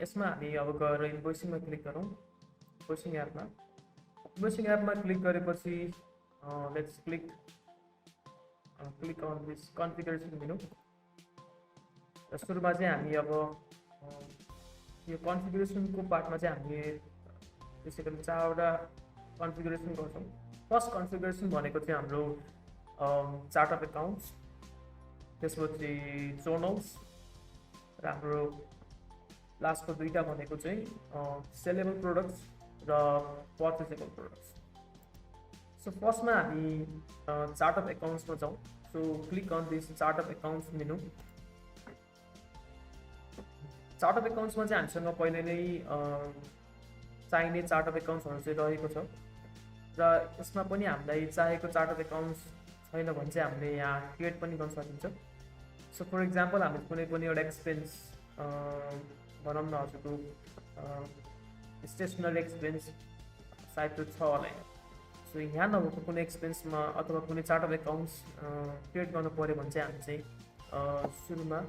यसमा हामी अब गएर इन्भोइसिङमा क्लिक गरौँ। इन्भोइसिङ एपमा क्लिक गरेपछि let's click on this configuration menu. र सुरुमा चाहिँ हामी अब यो कन्फिगरेसनको पार्टमा चाहिँ हामी बेसिकली 4वटा कन्फिगरेसन गर्छौँ। फर्स्ट कन्फिगरेसन भनेको चाहिँ हाम्रो चार्ट अफ एकाउन्ट्स, त्यसपछि जोर्नल्स, र हाम्रो लास्टको 2टा भनेको चाहिँ सेलेबल प्रोडक्ट्स र पर्चेसेबल प्रोडक्ट्स। सो फर्स्टमा हामी चार्ट अफ एकाउन्ट्समा जाउँ। So click on this chart of accounts menu. Chart of एकाउन्ट्समा चाहिँ हामीसँग पहिले नै चाहिने चार्ट अफ एकाउन्ट्सहरू चाहिँ रहेको छ, र यसमा पनि हामीलाई चाहेको चार्ट अफ एकाउन्ट्स छैन भने चाहिँ हामीले यहाँ क्रिएट पनि गर्न सकिन्छ। सो फर इक्जाम्पल हामी कुनै पनि एउटा एक्सपेन्स भनौँ न हजुरको स्टेसनरी एक्सपेन्स सायद त्यो छ होला यहाँ। सो यहाँ नभएको कुनै एक्सपेन्समा अथवा कुनै चार्ट अफ एकाउन्ट्स क्रिएट गर्नु पऱ्यो भने चाहिँ हामी चाहिँ सुरुमा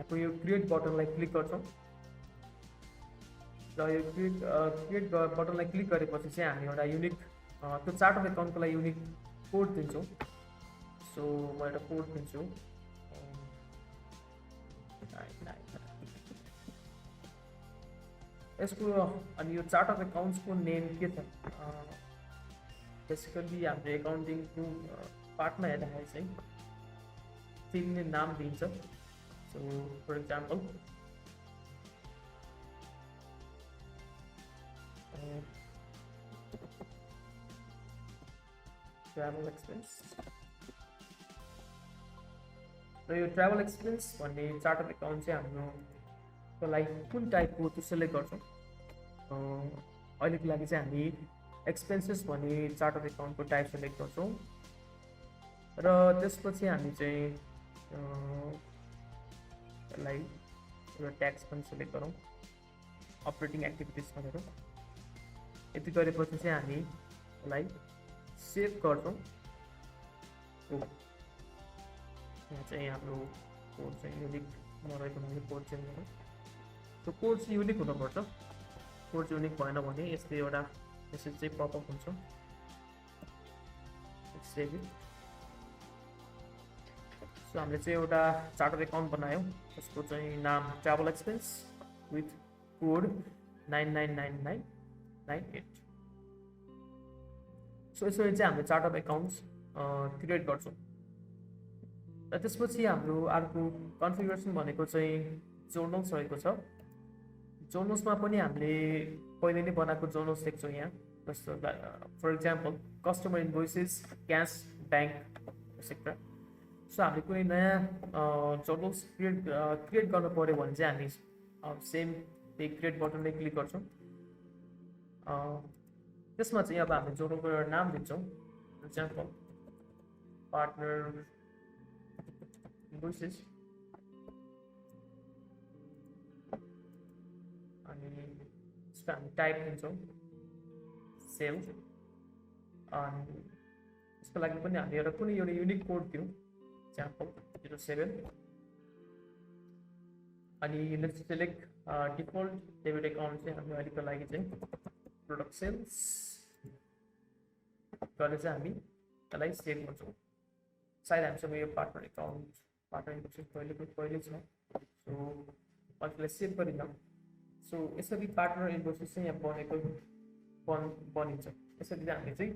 यो क्रिएट बटनलाई क्लिक गर्छौँ, र यो क्रिएट बटनलाई क्लिक गरेपछि चाहिँ हामी एउटा युनिक त्यो चार्ट अफ एकाउन्टको लागि युनिक कोड दिन्छौँ। सो म एउटा कोड दिन्छु, यसको अनि यो चार्ट अफ एकाउन्ट्सको नेम के छ, बेसिकली हाम्रो एकाउन्टिङको पार्टमा हेर्दाखेरि चाहिँ तिनले नाम दिन्छ। So for example travel expense, र यो ट्राभल एक्सपेन्स भन्ने चार्ट अफ एकाउन्ट चाहिँ हाम्रो लागि कुन टाइपको त्यो सेलेक्ट गर्छौँ। अहिलेको लागि चाहिँ हामी एक्सपेन्सेस भन्ने चार्ट अफ एकाउन्टको टाइप सेलेक्ट गर्छौँ, र त्यसपछि हामी चाहिँ यसलाई एउटा ट्याक्स पनि सेलेक्ट गरौँ, अपरेटिङ एक्टिभिटिज भनेर। यति गरेपछि चाहिँ हामी यसलाई सेभ गर्छौँ। यहाँ चाहिँ हाम्रो कोड चाहिँ युनिक नरहेको हुनाले कोड चेन्ज गरौँ। त्यो कोड चाहिँ युनिक हुनुपर्छ, कोड चाहिँ युनिक भएन भने यस्तै एउटा मेसेज चाहिँ पपअप हुन्छ। Save it. सो हामीले चाहिँ एउटा चार्ट अफ एकाउन्ट बनायौँ, त्यसको चाहिँ नाम travel expense with code 999998। So यसरी चाहिँ हामीले चार्ट अफ एकाउन्ट्स क्रिएट गर्छौँ। र त्यसपछि हाम्रो अर्को कन्फिगरेसन भनेको चाहिँ जोर्नल्स रहेको छ। जोर्नल्समा पनि हामीले पहिले नै बनाएको जोर्नल्स देख्छौँ यहाँ, जस्तो for example customer invoices, cash, bank etcetera. So हामीले कुनै नयाँ जोर्नल्स क्रिएट गर्नु पऱ्यो भने चाहिँ हामी सेम त्यही क्रिएट बटनले क्लिक गर्छौँ। त्यसमा चाहिँ अब हामी जोर्नलको एउटा नाम दिन्छौँ, फर इक्जाम्पल पार्टनर इन्भोइसेस, अनि यसको हामी टाइप दिन्छौँ सेल्स, अनि यसको लागि पनि हामी एउटा कुनै एउटा युनिक कोड दिउँ, इक्जाम्पल 07, अनि let's select default debit account चाहिँ हामी अहिलेको लागि चाहिँ प्रोडक्ट सेल्स गरेर चाहिँ हामी यसलाई सेभ गर्छौँ। सायद हामीसँग यो पार्टनर इन्भोइसेस पहिले छ। सो यसलाई सेभ गरिदिउँ। सो यसरी पार्टनर इन्भोइसेस चाहिँ यहाँ बनिन्छ। यसरी चाहिँ हामीले चाहिँ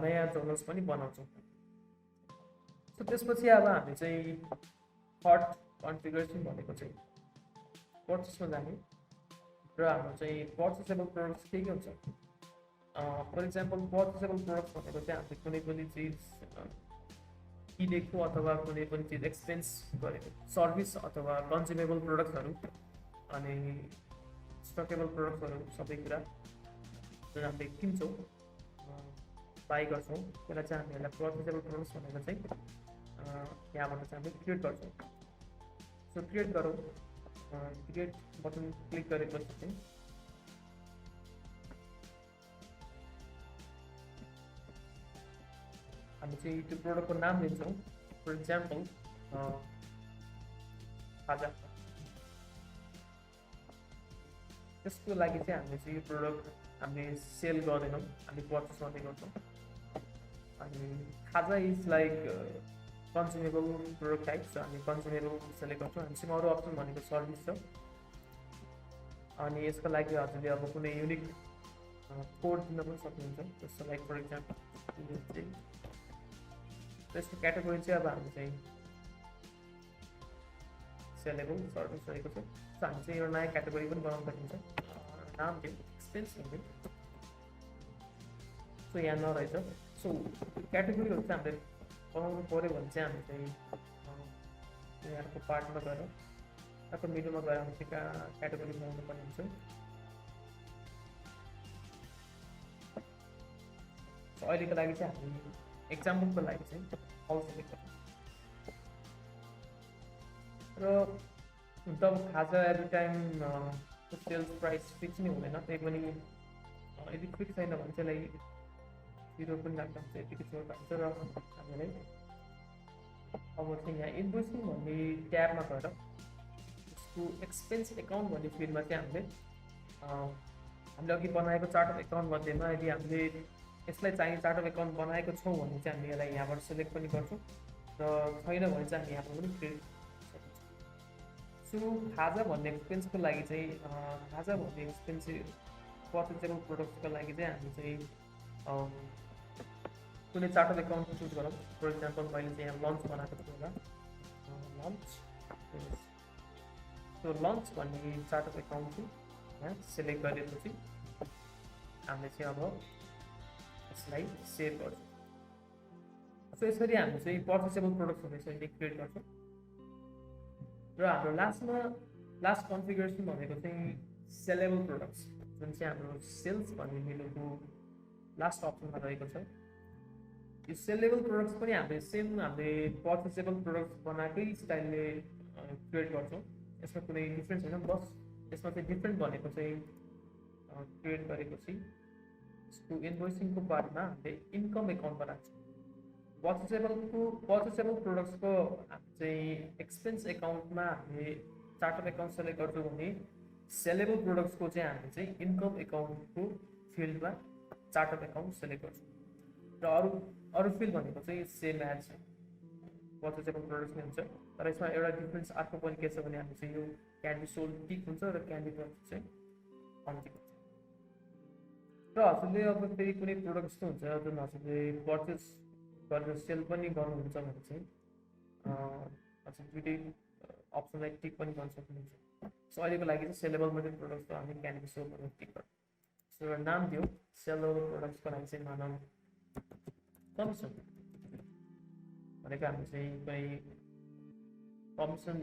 नयाँ जोर्नल्स पनि बनाउँछौँ। सो त्यसपछि अब हामी चाहिँ थर्ड कन्फिगरेसन भनेको चाहिँ पर्चेसमा जाने, र हाम्रो चाहिँ पर्चेसेबल प्रोडक्ट्स के हुन्छ। फर इक्जाम्पल पर्चेसेबल प्रोडक्ट्स भनेको चाहिँ हामीले कुनै पनि चिज किनेको अथवा कुनै पनि चिज एक्सपेन्स गरेको सर्भिस अथवा कन्ज्युमेबल प्रोडक्ट्सहरू अनि स्टकेबल प्रोडक्ट्सहरू सबै कुरा जुन हामीले किन्छौँ बाई गर्छौँ त्यसलाई चाहिँ हामीहरूलाई पर्चेसेबल प्रोडक्ट्स भनेर चाहिँ यहाँबाट चाहिँ हामीले क्रिएट गर्छौँ। सो क्रिएट गरौँ। क्रिएट बटन क्लिक गरेपछि चाहिँ हामी चाहिँ त्यो प्रोडक्टको नाम दिन्छौँ। फर इक्जाम्पल खाजा। त्यसको लागि चाहिँ हामीले चाहिँ यो प्रोडक्ट हामीले सेल गर्दैनौँ, हामी पर्चेस गर्ने गर्छौँ। अनि खाजा is like consumable product type, so हामी कन्ज्युमेबल सेलेक्ट गर्छौँ। हामीसँग अरू अप्सन भनेको सर्भिस छ। अनि यसको लागि हजुरले अब कुनै युनिक कोड दिन पनि सक्नुहुन्छ। जस्तो लाइक फर इक्जाम्पल यसको क्याटेगोरी चाहिँ अब हामी चाहिँ सेलेबल सर्भिस रहेको छ। सो हामी चाहिँ एउटा नयाँ क्याटेगोरी पनि बनाउन सकिन्छ। नाम दिउँ एक्सपेन्स दिउँ। सो यहाँ नरहेछ। सो क्याटेगोरीहरू चाहिँ हामीले बनाउनु पऱ्यो भने चाहिँ हामी चाहिँ यहाँको पार्टमा गएर यहाँको मिडलमा गएर हामी चाहिँ क्याटेगोरी बनाउनु पर्ने हुन्छ। सो अहिलेको लागि चाहिँ हामी एक्जाम्पलको लागि चाहिँ अल सेलेक्ट गर्छौँ। र हुन त अब खाजा every time sales price fix नै हुँदैन, त्यही पनि यदि फिक्स छैन भने चाहिँ लाइक 0 पनि राख्दा हुन्छ, यतिकै छोड राख्छ। र हामीले अब चाहिँ यहाँ इन्भोइसिङ भन्ने ट्याबमा गएर यसको एक्सपेन्स एकाउन्ट भन्ने फिल्डमा चाहिँ हामीले अघि बनाएको चार्ट अफ एकाउन्ट मध्येमा यदि हामीले यसलाई चाहिँ चार्ट अफ एकाउन्ट बनाएको छौँ भने चाहिँ हामीले यसलाई यहाँबाट सेलेक्ट पनि गर्छौँ, र छैन भने चाहिँ हामी यहाँबाट पनि क्रिएट सक्छौँ। सो खाजा भन्ने एक्सपेन्सको लागि चाहिँ खाजा भन्ने एक्सपेन्स पर्चेजेबल प्रोडक्ट्सको लागि चाहिँ हामी चाहिँ कुनै चार्ट अफ एकाउन्ट चुज गरौँ। फर इक्जाम्पल मैले चाहिँ यहाँ लन्च बनाएको छु होला, लन्च। सो लन्च भन्ने चार्ट अफ एकाउन्ट चाहिँ यहाँ सेलेक्ट गरेपछि हामीले चाहिँ अब यसलाई सेभ गर्छौँ। सो यसरी हामी चाहिँ पर्चेसेबल प्रोडक्ट्सहरू यसरी क्रिएट गर्छौँ। र हाम्रो लास्ट कन्फिगरेसन भनेको चाहिँ सेलेबल प्रोडक्ट्स, जुन चाहिँ हाम्रो सेल्स भन्ने मेनुको लास्ट अप्सनमा रहेको छ। यो सेलेबल प्रोडक्ट्स पनि हामीले सेम हामीले पर्चेसेबल प्रोडक्ट्स बनाएकै स्टाइलले क्रिएट गर्छौँ। यसमा कुनै डिफ्रेन्स छैन, बस यसमा चाहिँ डिफ्रेन्ट भनेको चाहिँ क्रिएट गरेपछि यसको इन्भोइसिङको पार्टमा हामीले इन्कम एकाउन्ट बनाएको छौँ। पर्चेसेबल प्रोडक्ट्सको चाहिँ एक्सपेन्स एकाउन्टमा हामीले चार्ट अफ एकाउन्ट सेलेक्ट गर्छौँ भने सेलेबल प्रोडक्ट्सको चाहिँ हामीले चाहिँ इन्कम एकाउन्टको फिल्डमा चार्ट अफ एकाउन्ट सेलेक्ट गर्छौँ। र अरू फिल्ड भनेको चाहिँ सेम एज पर्चेसेबल प्रोडक्ट्स नै हुन्छ। तर यसमा एउटा डिफ्रेन्स अर्को पनि के छ भने हामी चाहिँ यो क्यान्डी सोल्ड टिक हुन्छ र क्यान्डी क्रच चाहिँ अन्टिक हुन्छ। र हजुरले अब फेरि कुनै प्रोडक्ट यस्तो हुन्छ जुन हजुरले पर्चेस गरेर सेल पनि गर्नुहुन्छ भने चाहिँ हजुर दुइटै अप्सनलाई टिक पनि गर्न सक्नुहुन्छ। सो अहिलेको लागि चाहिँ सेलेबल मेटेड प्रोडक्ट्स हामी क्यान्डी सोल्ड भनेर टिक गर्छौँ। सो एउटा नाम दियो सेलेबल प्रोडक्ट्सको लागि चाहिँ मानौँ कमिसन भनेको हामी चाहिँ कुनै कमिसन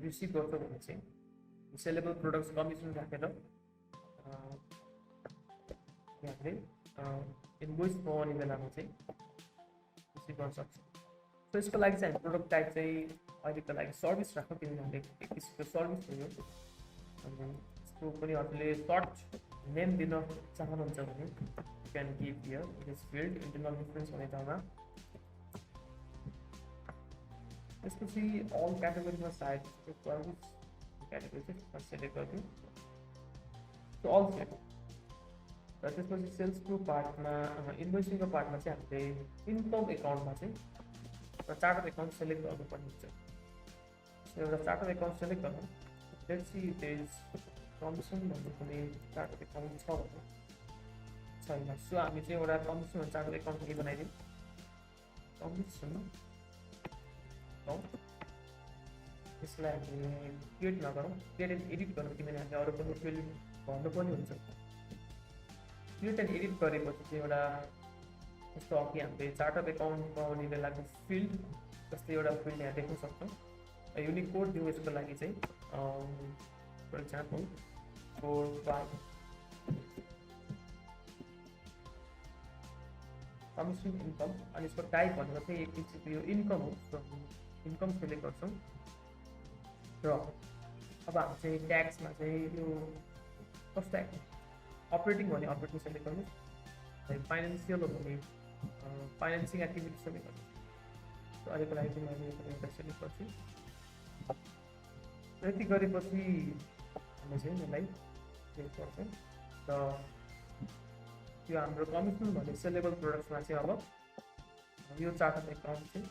रिसिभ गर्छौँ भने चाहिँ सेलेबल प्रोडक्ट्स कमिसन राखेर हामीले इन्भोइस पाउने बेलामा चाहिँ रिसिभ गर्न सक्छौँ। सो यसको लागि चाहिँ हामी प्रोडक्ट टाइप चाहिँ अहिलेको लागि सर्भिस राख्छौँ, किनभने हामीले एक किसिमको सर्भिस भयो। अनि यसको पनि हजुरले सर्ट नेम दिन चाहनुहुन्छ भने can give here it is field internal difference भन्ने ठाउँमा। त्यसपछि अल क्याटेगोरीमा सायद सर्भिस क्याटेगोरी चाहिँ सेलेक्ट गरिदिउँ। So all select. र त्यसपछि सेल्सको पार्टमा इन्भोइसिङको पार्टमा चाहिँ हामीले इन्कम एकाउन्टमा चाहिँ एउटा चार्ट अफ एकाउन्ट सेलेक्ट गर्नुपर्ने हुन्छ। सो एउटा चार्ट अफ एकाउन्ट सेलेक्ट गर्नु, let's see it is commission भन्ने कुनै चार्ट अफ एकाउन्ट छ भने छैन। सो हामी चाहिँ एउटा कमिसन चार्ट अफ एकाउन्ट के बनाइदिउँ, कमिसन यसलाई हामीले क्रिएट नगरौँ, क्रिएट एन्ड एडिट गरौँ, किनभने हामीले अरू पनि फिल्ड भन्नु पनि हुन्छ। क्रिएट एन्ड एडिट गरेपछि चाहिँ एउटा जस्तो अघि हामीले चार्ट अफ एकाउन्ट बनाउने बेलाको फिल्ड जस्तै एउटा फिल्ड यहाँ देख्न सक्छौँ। युनिक कोड दिउँ यसको लागि चाहिँ फर इक्जाम्पल 4-5 कमिसन इन्कम। अनि यसको टाइप भनेको चाहिँ एक किसिमको यो इन्कम हो, सो इन्कम सेलेक्ट गर्छौँ। र अब हामी चाहिँ ट्याक्समा चाहिँ यो कस्तो अपरेटिङ भने अपरेटिङ सेलेक्ट गर्नुहोस्, फाइनेन्सियल हो भने फाइनेन्सिङ एक्टिभिटी सेलेक्ट गर्नुहोस्। सो अहिलेको लागि चाहिँ मैले एउटा सेलेक्ट गर्छु। यति गरेपछि हामीले चाहिँ यसलाई क्रिएट गर्छौँ र यो हाम्रो कमिसनल भन्ने सेलेबल प्रोडक्ट्समा चाहिँ अब यो चार्ट अफ एकाउन्ट चाहिँ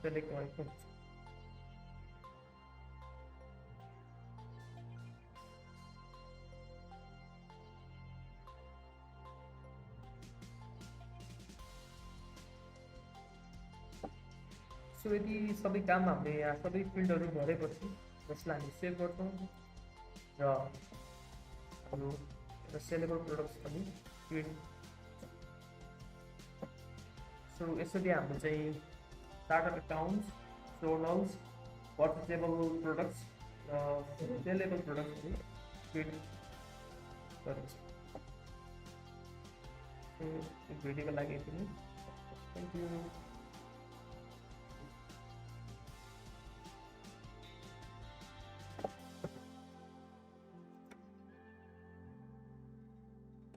सेलेक्ट गरेको हुन्छ। सो यदि सबै काम हामीले यहाँ सबै फिल्डहरू भरेपछि यसलाई हामी सेभ गर्छौँ र हाम्रो एउटा सेलेबल प्रोडक्ट्स पनि क्रिएट। सो यसरी हामीले चाहिँ चार्ट अफ एकाउन्ट्स, जोर्नल्स, पर्चेजेबल प्रोडक्ट्स र सेलेबल प्रोडक्ट्सहरू क्रिएट गरिन्छ। सो यो भिडियोको लागि पनि थ्याङ्क यू।